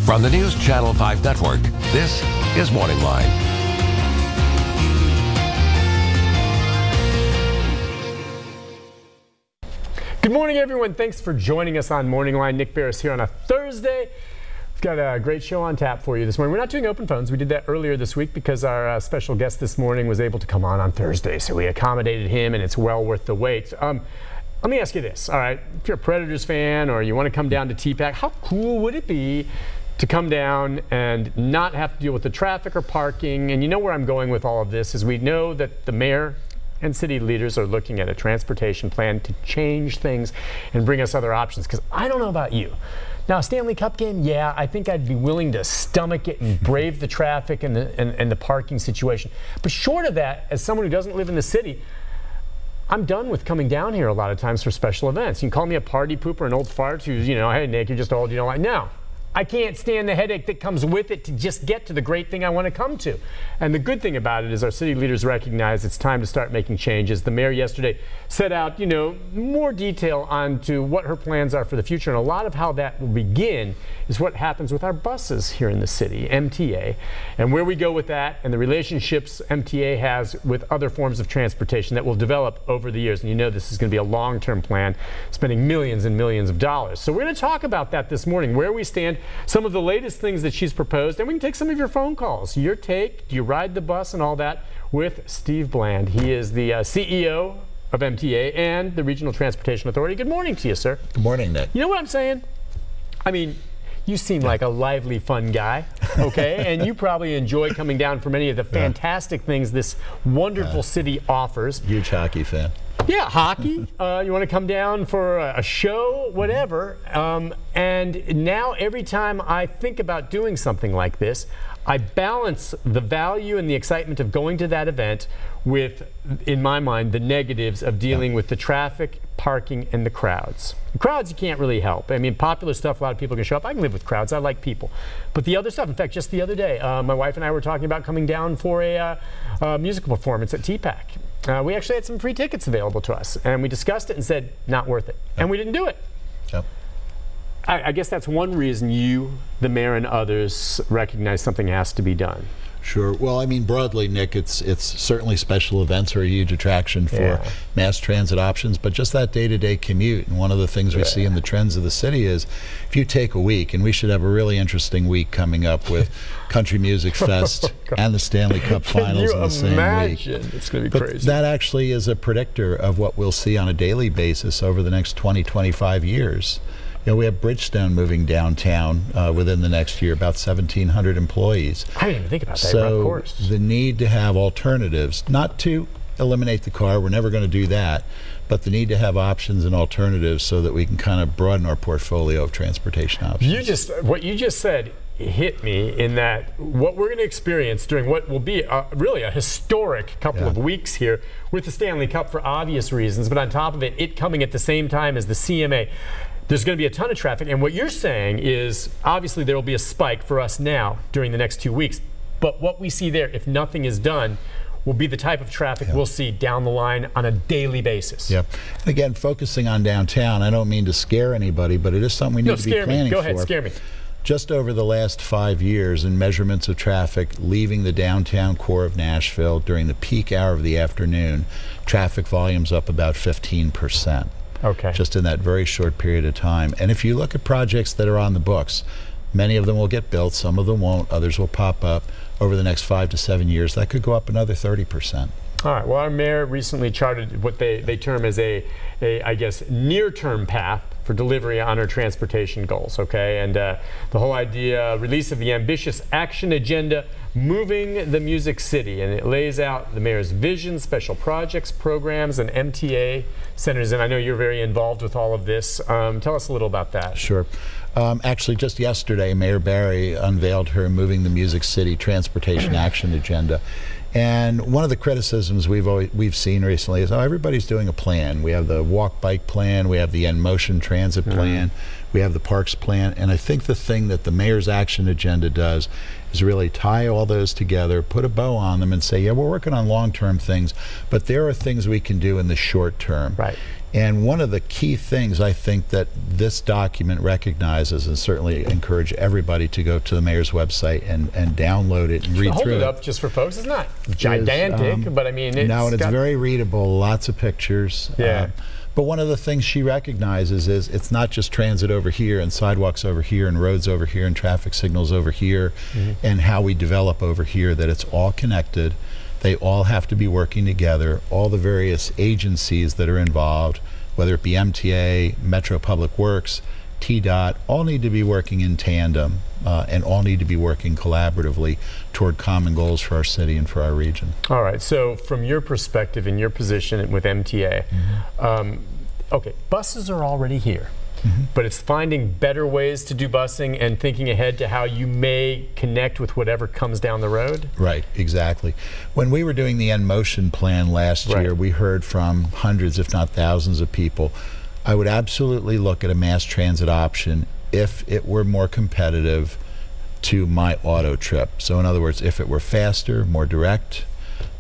From the News Channel 5 Network, this is MorningLine. Good morning, everyone. Thanks for joining us on MorningLine. Nick Barris here on a Thursday. We've got a great show on tap for you this morning. We're not doing open phones. We did that earlier this week because our special guest this morning was able to come on Thursday, so we accommodated him, and it's well worth the wait. Let me ask you this, all right? If you're a Predators fan or you want to come down to TPAC, how cool would it be to come down and not have to deal with the traffic or parking? And you know where I'm going with all of this is we know that the mayor and city leaders are looking at a transportation plan to change things and bring us other options. Because I don't know about you. Now, a Stanley Cup game, yeah, I think I'd be willing to stomach it and brave the traffic and the parking situation. But short of that, as someone who doesn't live in the city, I'm done with coming down here a lot of times for special events. You can call me a party pooper, an old fart who's, hey, Nick, you're just old, you know what? No. I can't stand the headache that comes with it to just get to the great thing I want to come to. And the good thing about it is our city leaders recognize it's time to start making changes. The mayor yesterday set out, more detail onto what her plans are for the future. And a lot of how that will begin is what happens with our buses here in the city, MTA, and where we go with that and the relationships MTA has with other forms of transportation that will develop over the years. And this is going to be a long-term plan, spending millions and millions of dollars. So we're going to talk about that this morning, where we stand, some of the latest things that she's proposed, and we can take some of your phone calls. Your take, do you ride the bus and all that, with Steve Bland. He is the CEO of MTA and the Regional Transportation Authority. Good morning to you, sir. Good morning, Nick. You know what I'm saying? I mean, you seem like a lively, fun guy, okay? And you probably enjoy coming down for many of the fantastic things this wonderful city offers. Huge hockey fan. Yeah, hockey. You want to come down for a show, whatever. And now every time I think about doing something like this, I balance the value and the excitement of going to that event with, in my mind, the negatives of dealing with the traffic, parking, and the crowds. The crowds you can't really help. I mean, popular stuff, a lot of people can show up. I can live with crowds. I like people. But the other stuff, in fact, just the other day, my wife and I were talking about coming down for a musical performance at TPAC. We actually had some free tickets available to us, and we discussed it and said, not worth it. And we didn't do it. Yep. I guess that's one reason you, the mayor, and others recognize something has to be done. Sure. Well, I mean, broadly, Nick, it's certainly special events are a huge attraction for mass transit options, but just that day-to-day commute. And one of the things we see in the trends of the city is if you take a week, and we should have a really interesting week coming up with Country Music Fest and the Stanley Cup Finals in the same week. It's going to be crazy. That actually is a predictor of what we'll see on a daily basis over the next 20, 25 years. We have Bridgestone moving downtown within the next year, about 1,700 employees. I didn't even think about that, so of course. The need to have alternatives, not to eliminate the car, we're never going to do that, but the need to have options and alternatives so that we can kind of broaden our portfolio of transportation options. What you just said hit me in that what we're going to experience during what will be really a historic couple of weeks here with the Stanley Cup for obvious reasons, but on top of it, it coming at the same time as the CMA. There's going to be a ton of traffic, and what you're saying is obviously there will be a spike for us now during the next 2 weeks, but what we see there, if nothing is done, will be the type of traffic we'll see down the line on a daily basis. Yeah. Again, focusing on downtown, I don't mean to scare anybody, but it is something we need to be planning for. Go ahead, scare me. Just over the last 5 years in measurements of traffic leaving the downtown core of Nashville during the peak hour of the afternoon, traffic volume's up about 15%. Okay. Just in that very short period of time. And if you look at projects that are on the books, many of them will get built, some of them won't, others will pop up over the next 5 to 7 years. That could go up another 30%. All right. Well, our mayor recently charted what they term as a I guess, near-term path for delivery on our transportation goals, okay? And the whole idea, release of the ambitious action agenda, moving the Music City, and it lays out the mayor's vision, special projects, programs, and MTA centers. And I know you're very involved with all of this. Tell us a little about that. Sure. Actually, just yesterday, Mayor Barry unveiled her Moving the Music City Transportation Action Agenda. And one of the criticisms we've seen recently is, oh, everybody's doing a plan. We have the walk-bike plan, we have the in-motion transit plan, We have the parks plan, and I think the thing that the mayor's action agenda does is really tie all those together, put a bow on them, and say, yeah, we're working on long-term things, but there are things we can do in the short term. Right. And one of the key things I think that this document recognizes, and certainly encourage everybody to go to the mayor's website and download it and read through it. Hold it up just for folks. It's not gigantic, but I mean, it's very readable, lots of pictures. Yeah. But one of the things she recognizes is it's not just transit over here and sidewalks over here and roads over here and traffic signals over here and how we develop over here, that it's all connected. They all have to be working together. All the various agencies that are involved, whether it be MTA, Metro Public Works, TDOT, all need to be working in tandem and all need to be working collaboratively toward common goals for our city and for our region. All right, so from your perspective and your position with MTA, okay, buses are already here. But it's finding better ways to do busing and thinking ahead to how you may connect with whatever comes down the road? Right, exactly. When we were doing the N-Motion plan last year, we heard from hundreds, if not thousands of people. I would absolutely look at a mass transit option if it were more competitive to my auto trip. So in other words, if it were faster, more direct,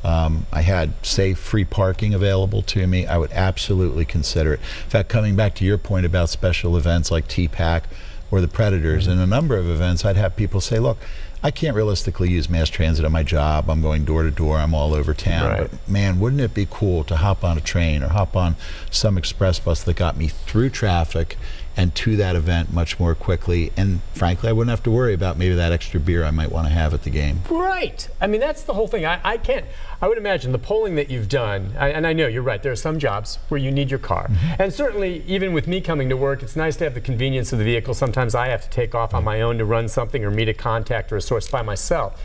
I had safe, free parking available to me, I would absolutely consider it. In fact, coming back to your point about special events like TPAC or the Predators, in a number of events, I'd have people say, look, I can't realistically use mass transit on my job. I'm going door to door. I'm all over town. But man, wouldn't it be cool to hop on a train or hop on some express bus that got me through traffic and to that event much more quickly, and frankly I wouldn't have to worry about maybe that extra beer I might want to have at the game. Right. I mean, that's the whole thing. I would imagine the polling that you've done, and I know you're right, there are some jobs where you need your car. And certainly even with me coming to work, it's nice to have the convenience of the vehicle. Sometimes I have to take off on my own to run something or meet a contact or a source by myself.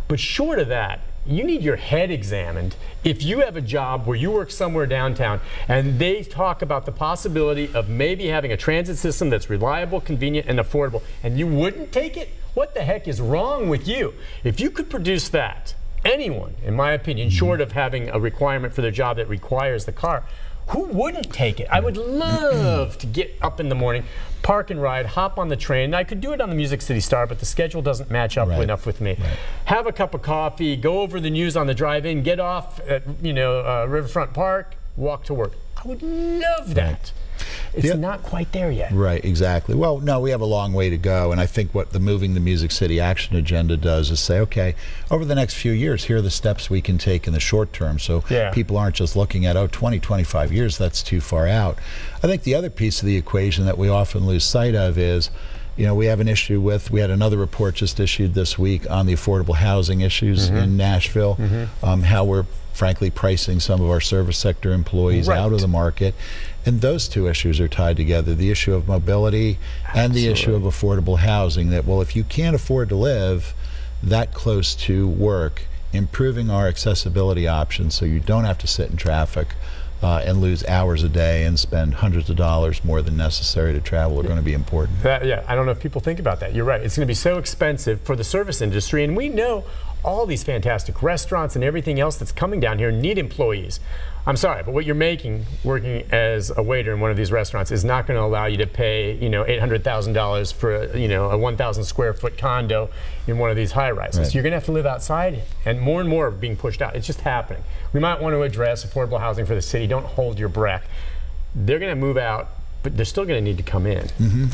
But short of that, you need your head examined if you have a job where you work somewhere downtown and they talk about the possibility of maybe having a transit system that's reliable, convenient, and affordable, and you wouldn't take it. What the heck is wrong with you? If you could produce that, anyone, in my opinion, short of having a requirement for their job that requires the car, who wouldn't take it? I would love to get up in the morning, park and ride, hop on the train. I could do it on the Music City Star, but the schedule doesn't match up enough with me. Have a cup of coffee, go over the news on the drive-in, get off at Riverfront Park, walk to work. I would love that. It's not quite there yet. Right, exactly. Well, no, we have a long way to go, and I think what the Moving the Music City Action Agenda does is say, okay, over the next few years, here are the steps we can take in the short term, so people aren't just looking at, 20, 25 years, that's too far out. I think the other piece of the equation that we often lose sight of is, we have an issue with, we had another report just issued this week on the affordable housing issues in Nashville, how we're frankly pricing some of our service sector employees out of the market. And those two issues are tied together, the issue of mobility and the issue of affordable housing, that, well, if you can't afford to live that close to work, improving our accessibility options so you don't have to sit in traffic and lose hours a day and spend hundreds of dollars more than necessary to travel are going to be important. I don't know if people think about that. You're right. It's going to be so expensive for the service industry, and we know all these fantastic restaurants and everything else that's coming down here need employees. I'm sorry, but what you're making working as a waiter in one of these restaurants is not going to allow you to pay, $800,000 for a 1,000 square foot condo in one of these high rises. You're going to have to live outside, and more are being pushed out. It's just happening. We might want to address affordable housing for the city. Don't hold your breath. They're going to move out, but they're still going to need to come in.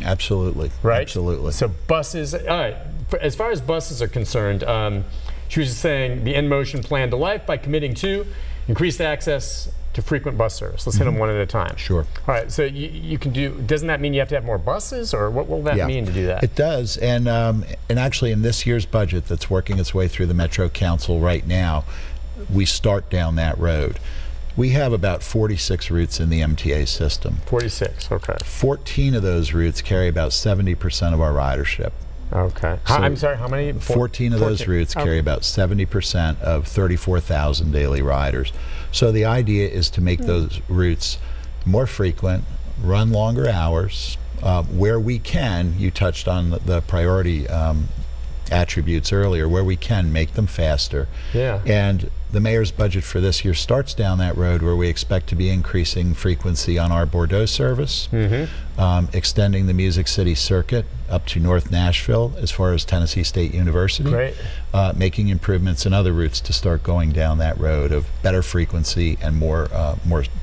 Absolutely. Right? Absolutely. So buses, all right, as far as buses are concerned, she was just saying the N-Motion plan to life by committing to increased access to frequent bus service. Let's hit them one at a time. Sure. All right, so you can do, doesn't that mean you have to have more buses, or what will that mean to do that? It does, and actually in this year's budget that's working its way through the Metro Council right now, we start down that road. We have about 46 routes in the MTA system. 46, okay. 14 of those routes carry about 70% of our ridership. Okay. So I'm sorry, how many? 14 of those routes carry about 70% of 34,000 daily riders. So the idea is to make those routes more frequent, run longer hours. Where we can, you touched on the priority attributes earlier, where we can make them faster. Yeah. And the mayor's budget for this year starts down that road, where we expect to be increasing frequency on our Bordeaux service, extending the Music City circuit up to North Nashville as far as Tennessee State University, making improvements in other routes to start going down that road of better frequency and more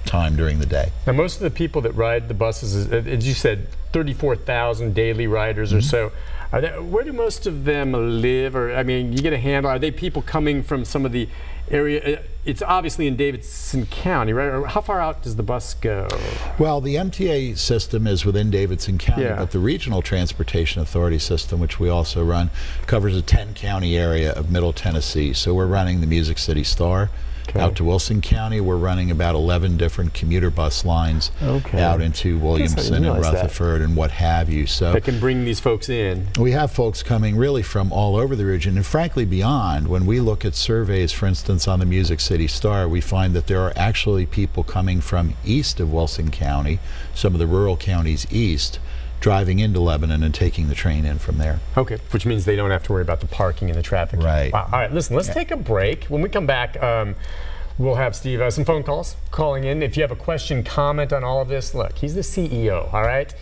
time during the day. Now, most of the people that ride the buses, as you said, 34,000 daily riders or so. Where do most of them live? Or, I mean, you get a handle. Are they people coming from some of the area? It's obviously in Davidson County, right? Or how far out does the bus go? Well, the MTA system is within Davidson County, but the Regional Transportation Authority system, which we also run, covers a 10-county area of Middle Tennessee. So we're running the Music City Star out to Wilson County. We're running about 11 different commuter bus lines out into Williamson and Rutherford and what have you. So that can bring these folks in. We have folks coming really from all over the region and frankly beyond. When we look at surveys, for instance, on the Music City Star, we find that there are actually people coming from east of Wilson County, some of the rural counties east, driving into Lebanon and taking the train in from there. Okay, which means they don't have to worry about the parking and the traffic. Right. Wow. All right, listen, let's take a break. When we come back, we'll have Steve some phone calls calling in. If you have a question, comment on all of this, look, he's the CEO, all right?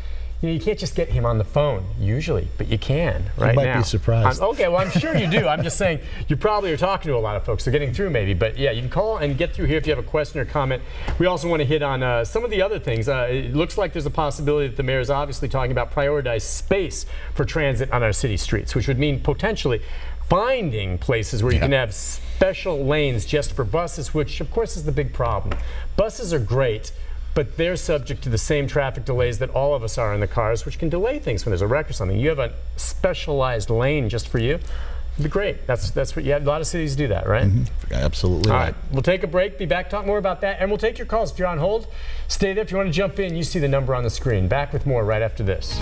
You can't just get him on the phone, usually, but you can right now. You might be surprised. Okay, well, I'm sure you do. I'm just saying you probably are talking to a lot of folks, so getting through maybe. But yeah, you can call and get through here if you have a question or comment. We also want to hit on some of the other things. It looks like there's a possibility that the mayor is obviously talking about prioritized space for transit on our city streets, which would mean potentially finding places where you can have special lanes just for buses, which of course is the big problem. Buses are great, but they're subject to the same traffic delays that all of us are in the cars, which can delay things when there's a wreck or something. You have a specialized lane just for you. It'd be great. That's what you have. A lot of cities do that, right? Absolutely All right. right. We'll take a break, be back, talk more about that, and we'll take your calls. If you're on hold, stay there. If you want to jump in, you see the number on the screen. Back with more right after this.